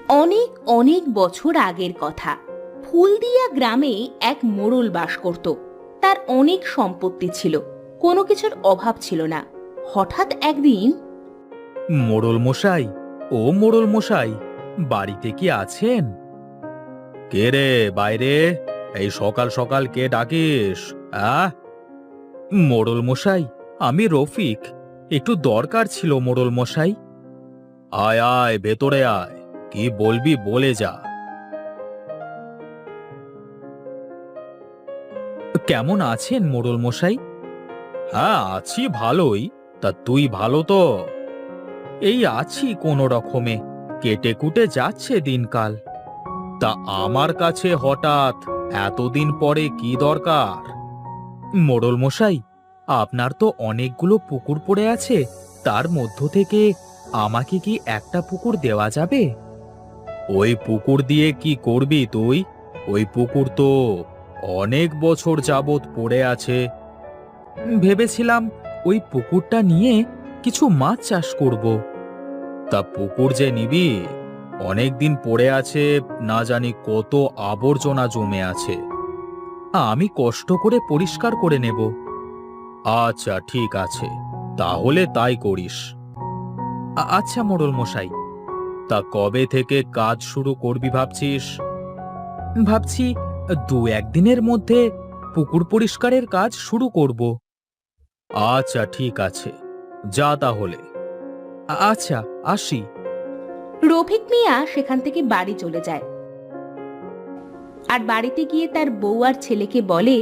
অনেক অনেক বছর আগের কথা। ফুলদিয়া গ্রামে এক মোড়ল বাস করত। তার অনেক সম্পত্তি ছিল, কোনো কিছুর অভাব ছিল না। হঠাৎ একদিন, মোড়ল মশাই, ও মোড়ল মশাই, বাড়িতে কি আছেন? কে রে বাইরে? এই সকাল সকাল কে ডাকিস? আহ মোড়ল মশাই, আমি রফিক। একটু দরকার ছিল মোড়ল মশাই। আয় আয়, ভেতরে আয়। কি বলবি বলে যা। কেমন আছেন মোড়ল মশাই? হ্যাঁ, আছি ভালোই। তা তুই ভালো তো? এই আছি কোনো রকমে, কেটে কুটে যাচ্ছে দিনকাল। তা আমার কাছে হঠাৎ এতদিন পরে কি দরকার? মোড়ল মশাই, আপনার তো অনেকগুলো পুকুর পড়ে আছে, তার মধ্য থেকে আমাকে কি একটা পুকুর দেওয়া যাবে? ওই পুকুর দিয়ে কি করবি তুই? ওই পুকুর তো অনেক বছর যাবৎ পড়ে আছে। ভেবেছিলাম ওই পুকুরটা নিয়ে কিছু মাছ চাষ করব। তা পুকুর যে নিবি, অনেক দিন পড়ে আছে, না জানি কত আবর্জনা জমে আছে। আমি কষ্ট করে পরিষ্কার করে নেব। আচ্ছা ঠিক আছে, তাহলে তাই করিস। আচ্ছা মোড়ল মশাই, তা কবে থেকে কাজ শুরু করবি ভাবছিস? ভাবছি দু একদিনের মধ্যে পুকুর পরিষ্কারের কাজ শুরু করব। আচ্ছা ঠিক আছে, যা তাহলে। আচ্ছা, আসি। রফিক মিয়া সেখান থেকে বাড়ি চলে যায়। আর বাড়িতে গিয়ে তার বউ আর ছেলেকে বলে,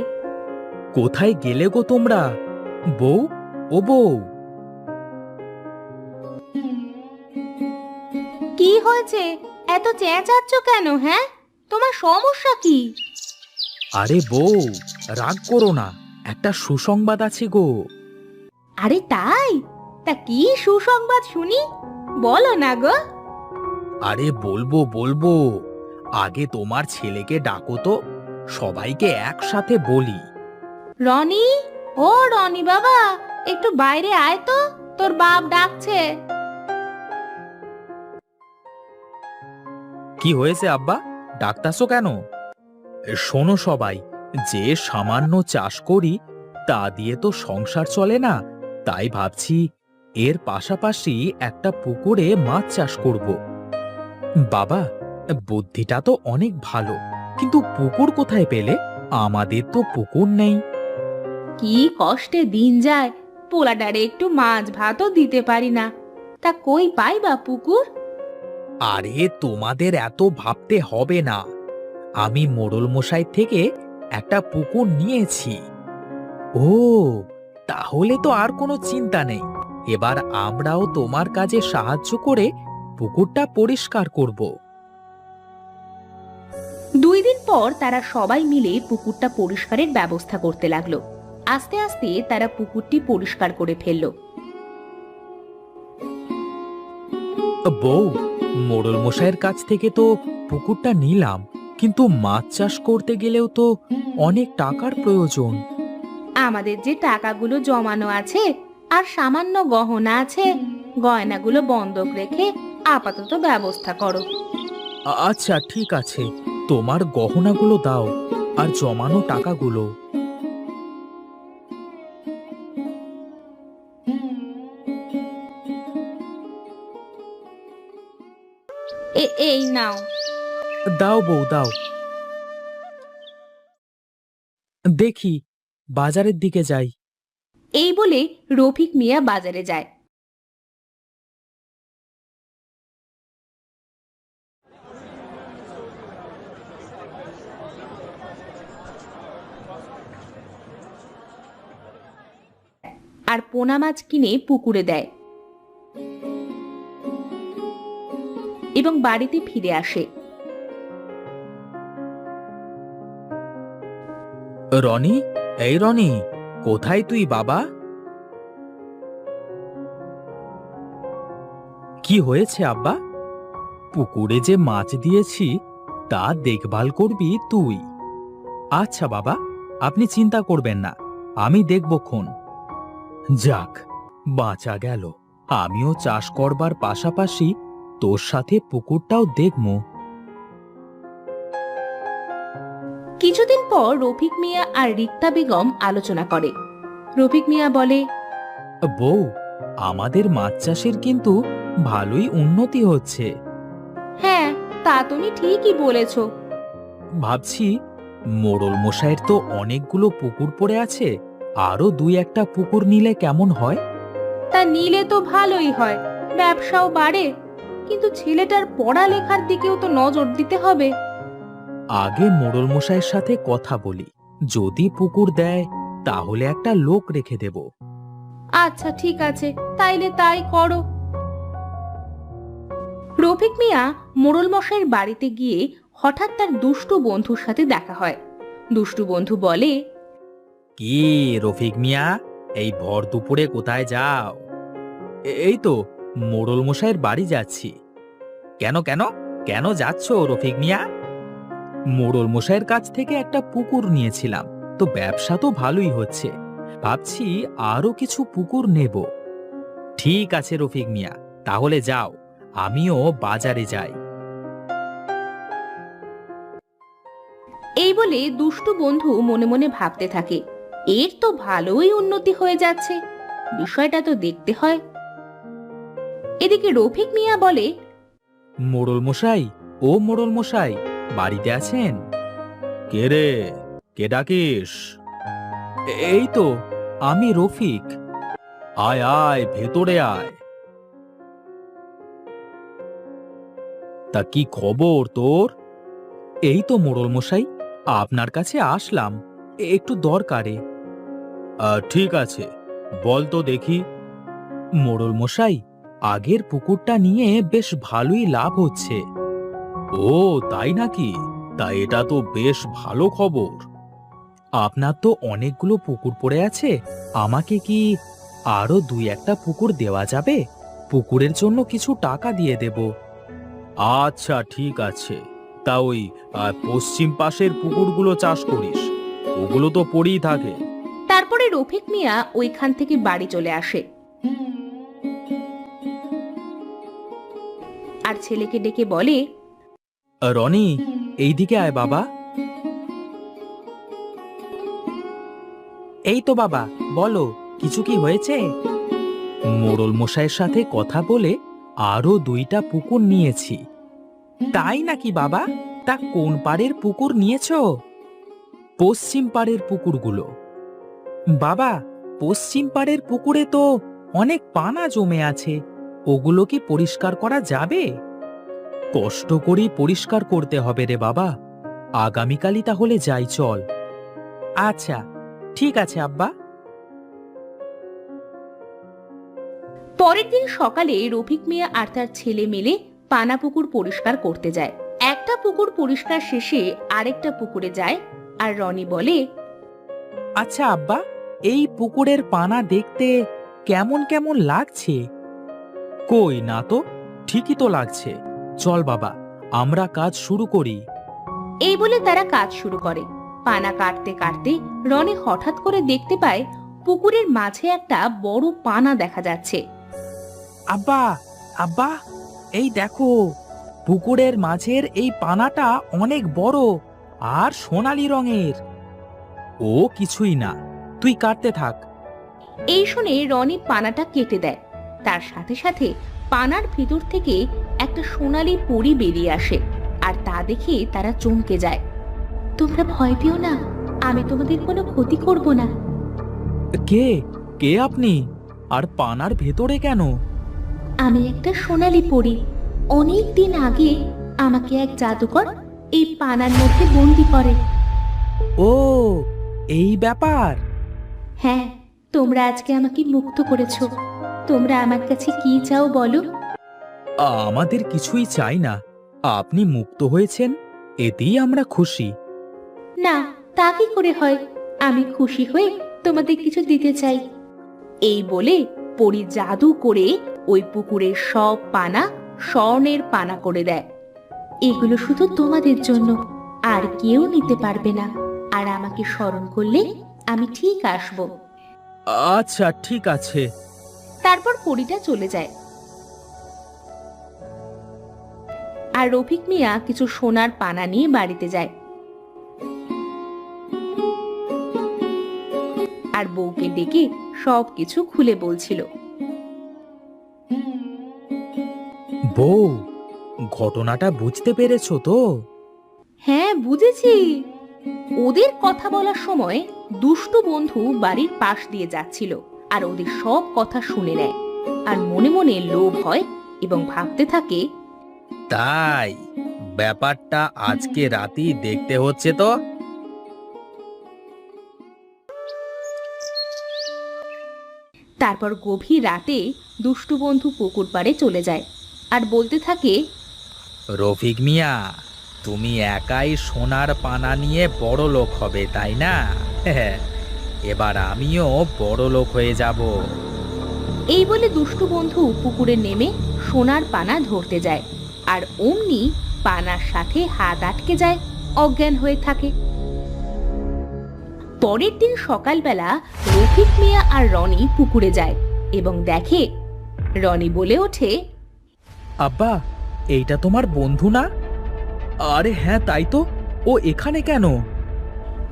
কোথায় গেলে গো তোমরা? বউ, ও বউ। কি হয়েছে? এত চেঁচাচ্ছ কেন? হ্যাঁ, তোমার সমস্যা কি? আরে বউ, রাগ করো না, একটা সুসংবাদ আছে গো। আরে তাই? তা কি সুসংবাদ শুনি, বলো না গো। আরে বলবো বলবো, আগে তোমার ছেলেকে ডাকো তো, সবাইকে একসাথে বলি। রনি, ও রনি বাবা, একটু বাইরে আয় তো, তোর বাপ ডাকছে। কি হয়েছে আব্বা, ডাকতাছো কেন? শোনো সবাই, যে সামান্য চাষ করি তা দিয়ে তো সংসার চলে না। তাই ভাবছি এর পাশাপাশি একটা পুকুরে মাছ চাষ করব। বাবা, বুদ্ধিটা তো অনেক ভালো, কিন্তু পুকুর কোথায় পেলে? আমাদের তো পুকুর নেই। কি কষ্টে দিন যায়, পোলাডারে একটু মাছ ভাতও দিতে পারি না। তা কই পাই বা পুকুর? আরে তোমাদের এত ভাবতে হবে না, আমি মোড়ল মশাই থেকে একটা পুকুর নিয়েছি। ও, তাহলে তো আর কোনো চিন্তা নেই। এবার আমরাও তোমার কাজে সাহায্য করে পুকুরটা পরিষ্কার করব। 2 দিন পর তারা সবাই মিলে পুকুরটা পরিষ্কারের ব্যবস্থা করতে লাগলো। আস্তে আস্তে তারা পুকুরটি পরিষ্কার করে ফেললো। বউ, মোড়ল মশাইয়ের কাছ থেকে তো পুকুরটা নিলাম, কিন্তু মাছ চাষ করতে গেলেও তো অনেক টাকার প্রয়োজন। আমাদের যে টাকাগুলো জমানো আছে আর সামান্য গহনা আছে, গয়নাগুলো বন্ধক রেখে আপাতত ব্যবস্থা করো। আচ্ছা ঠিক আছে, তোমার গহনাগুলো দাও আর জমানো টাকাগুলো। এই নাও। দাও বউ, দাও। দেখি, বাজারের দিকে যাই। এই বলে রফিক মিয়া বাজারে যায়। আর পোনা মাছ কিনে পুকুরে দেয় এবং বাড়িতে ফিরে আসে। রনি, এই রনি, কোথায় তুই বাবা? কি হয়েছে আব্বা? পুকুরে যে মাছ দিয়েছি তা দেখভাল করবি তুই। আচ্ছা বাবা, আপনি চিন্তা করবেন না, আমি দেখবক্ষণ। যাক, বাঁচা গেল। আমিও চাষ করবার পাশাপাশি তোর সাথে পুকুরটাও দেখবো। কিছুদিন পর রফিক মিয়া আর রিক্তা বেগম আলোচনা করে। রফিক মিয়া বলে, বউ, আমাদের মাছ চাষের কিন্তু ভালোই উন্নতি হচ্ছে। হ্যাঁ, তা তুমি ঠিকই বলেছ। ভাবছি মোড়ল মশাইয়ের তো অনেকগুলো পুকুর পড়ে আছে, আরো দুই একটা পুকুর নিলে কেমন হয়? তা নিলে তো ভালোই হয়, ব্যবসাও বাড়ে, কিন্তু ছেলেটার পড়ালেখার দিকেও তো নজর দিতে হবে। আগে মোড়ল মশাইয়ের সাথে কথা বলি, যদি পুকুর দেয় তাহলে একটা লোক রেখে দেব। আচ্ছা ঠিক আছে, তাইলে তাই করো। রফিক মিয়া মোড়ল মশাইয়ের বাড়িতে গিয়ে হঠাৎ তার দুষ্টু বন্ধুর সাথে দেখা হয়। দুষ্টু বন্ধু বলে, কি রফিক মিয়া, এই ভর দুপুরে কোথায় যাও? এই তো মোড়ল মশাইয়ের বাড়ি যাচ্ছি। কেন কেন কেন যাচ্ছ রফিক মিয়া? মোড়ল মশাইয়ের কাছ থেকে একটা পুকুর নিয়েছিলাম, তো ব্যবসা তো ভালোই হচ্ছে, ভাবছি আরো কিছু পুকুর নেব। ঠিক আছে রফিক মিয়া, তাহলে যাও, আমিও বাজারে যাই। এই বলে দুষ্টু বন্ধু মনে মনে ভাবতে থাকে, এর তো ভালোই উন্নতি হয়ে যাচ্ছে, বিষয়টা তো দেখতে হয়। এদিকে রফিক মিয়া বলে, মোড়ল মশাই, ও মোড়ল মশাই, বাড়িতে আছেন? কে রে, কে ডাকিস? এই তো আমি রফিক। আয় আয়, ভেতরে আয়। তা কি খবর তোর? এই তো মোড়ল মশাই, আপনার কাছে আসলাম একটু দরকারে। ঠিক আছে, বল তো দেখি। মোড়ল মশাই, আগের পুকুরটা নিয়ে বেশ ভালোই লাভ হচ্ছে। ও তাই নাকি? তা এটা তো বেশ ভালো খবর। আপনার তো অনেকগুলো পুকুর পড়ে আছে, আমাকে কি আরো দুই একটা পুকুর দেওয়া যাবে? পুকুরের জন্য কিছু টাকা দিয়ে দেব। আচ্ছা ঠিক আছে, তা ওই পশ্চিম পাশের পুকুরগুলো চাষ করিস, ওগুলো তো পড়েই থাকে। তারপরে রফিক মিয়া ওইখান থেকে বাড়ি চলে আসে আর ছেলেকে ডেকে বলে, রনি, এইদিকে আয় বাবা। এই তো বাবা, বলো, কিছু কি হয়েছে? মোড়ল মশাইয়ের সাথে কথা বলে আরো দুইটা পুকুর নিয়েছি। তাই নাকি বাবা? তা কোন পাড়ের পুকুর নিয়েছো? পশ্চিম পাড়ের পুকুরগুলো। বাবা, পশ্চিম পাড়ের পুকুরে তো অনেক পানা জমে আছে, ওগুলো কি পরিষ্কার করা যাবে? কষ্ট করেই পরিষ্কার করতে হবে রে বাবা, আগামীকালই তাহলে যাই চল। আচ্ছা ঠিক আছে আব্বা। পরের দিন সকালে রফিক মিয়া আর তার ছেলে মিলে পানা পুকুর পরিষ্কার করতে যায়। একটা পুকুর পরিষ্কার শেষে আরেকটা পুকুরে যায় আর রনি বলে, আচ্ছা আব্বা, এই পুকুরের পানা দেখতে কেমন কেমন লাগছে? কই না তো, ঠিকই তো লাগছে। চল বাবা, আমরা কাজ শুরু করি। এই বলে তারা কাজ শুরু করে। পানা কাটতে কাটতে রনি হঠাৎ করে দেখতে পায় পুকুরের মাঝে একটা বড় পানা দেখা যাচ্ছে। আব্বা, আব্বা, এই দেখো, পুকুরের মাঝের এই পানাটা অনেক বড় আর সোনালী রঙের। ও কিছুই না, তুই কাটতে থাক। এই শুনে রনি পানাটা কেটে দেয়। তার সাথে সাথে পানার ভিতর থেকে একটা সোনালী পরী বেরিয়ে আসে আর তা দেখে তারা চমকে যায়। তোমরা ভয় পেও না, আমি তোমাদের কোনো ক্ষতি করব না। কে কে আপনি, আর পানার ভেতরে কেন? আমি একটা সোনালী পরী। অনেক দিন আগে আমাকে এক জাদুকর এই পানার মধ্যে বন্দি করে। ও, এই ব্যাপার। হ্যাঁ, তোমরা আজকে আমাকে মুক্ত করেছো। তোমরা আমার কাছে কি চাও বলো? আমাদের কিছুই চাই না, আপনি মুক্ত হয়েছেন, এতেই আমরা খুশি। না, তা কি করে হয়? আমি খুশি হয়ে তোমাদের কিছু দিতে চাই। এই বলে পরী জাদু করে ওই পুকুরের সব পানা স্বর্ণের পানা করে দেয়। এগুলো শুধু তোমাদের জন্য, আর কেউ নিতে পারবে না। আর আমাকে স্মরণ করলে আমি ঠিক আসব। আচ্ছা ঠিক আছে। তারপর পরীটা চলে যায়। আর রফিক মিয়া কিছু সোনার পানা নিয়ে বাড়িতে যায় আর বউকে ডেকে সবকিছু খুলে বলছিল। বউ, ঘটনাটা বুঝতে পেরেছো তো? হ্যাঁ, বুঝেছি। ওদের কথা বলার সময় দুষ্টু বন্ধু বাড়ির পাশ দিয়ে যাচ্ছিল আর ওদের সব কথা শুনে নেয় আর মনে মনে লোভ হয় এবং ভাবতে থাকে, তাই ব্যাপারটা আজকে রাতেই দেখতে হচ্ছে তো। তারপর গভীর রাতে দুষ্টু বন্ধু পুকুর পাড়ে চলে যায় আর বলতে থাকে, রফিক মিয়া, তুমি একাই সোনার পানা নিয়ে বড় লোক হবে, তাই না? এবার আমিও বড় লোক হয়ে যাব। এই বলে দুষ্টু বন্ধু পুকুরে নেমে সোনার পানা ধরতে যায় আর অমনি পানার সাথে হাত আটকে যায়, অজ্ঞান হয়ে থাকে। পরের দিন সকালবেলা রফিক মিয়া আর রনি পুকুরে যায় এবং দেখে, রনি বলে ওঠে, আব্বা, এইটা তোমার বন্ধু না? আরে হ্যাঁ, তাই তো। ও এখানে কেন?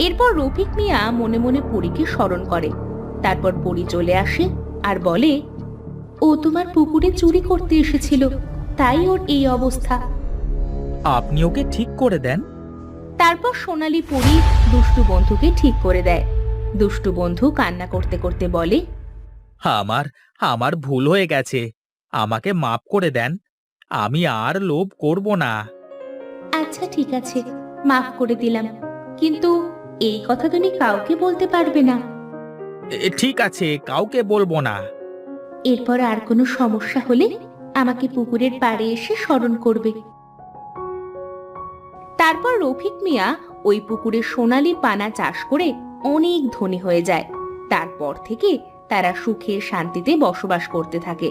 এরপর রফিক মিয়া মনে মনে পরীকে স্মরণ করে। তারপর পরী চলে আসে আর বলে, ও তোমার পুকুরে চুরি করতে এসেছিল, তাই ওর এই অবস্থা। আপনি ওকে ঠিক করে দেন। তারপর সোনালী পরী দুষ্টু বন্ধুকে ঠিক করে দেয়। দুষ্টু বন্ধু কান্না করতে করতে বলে, আমার আমার ভুল হয়ে গেছে, আমাকে মাফ করে দেন। আমি আর লোভ করব না। আচ্ছা ঠিক আছে, মাফ করে দিলাম, কিন্তু এই কথা তুমি কাউকে বলতে পারবে না। ঠিক আছে, কাউকে বলবো না। এরপর আর কোনো সমস্যা হলে আমাকে পুকুরের পাড়ে এসে স্মরণ করবে। তারপর রফিক মিয়া ওই পুকুরে সোনালী পানা চাষ করে অনেক ধনী হয়ে যায়। তারপর থেকে তারা সুখে শান্তিতে বসবাস করতে থাকে।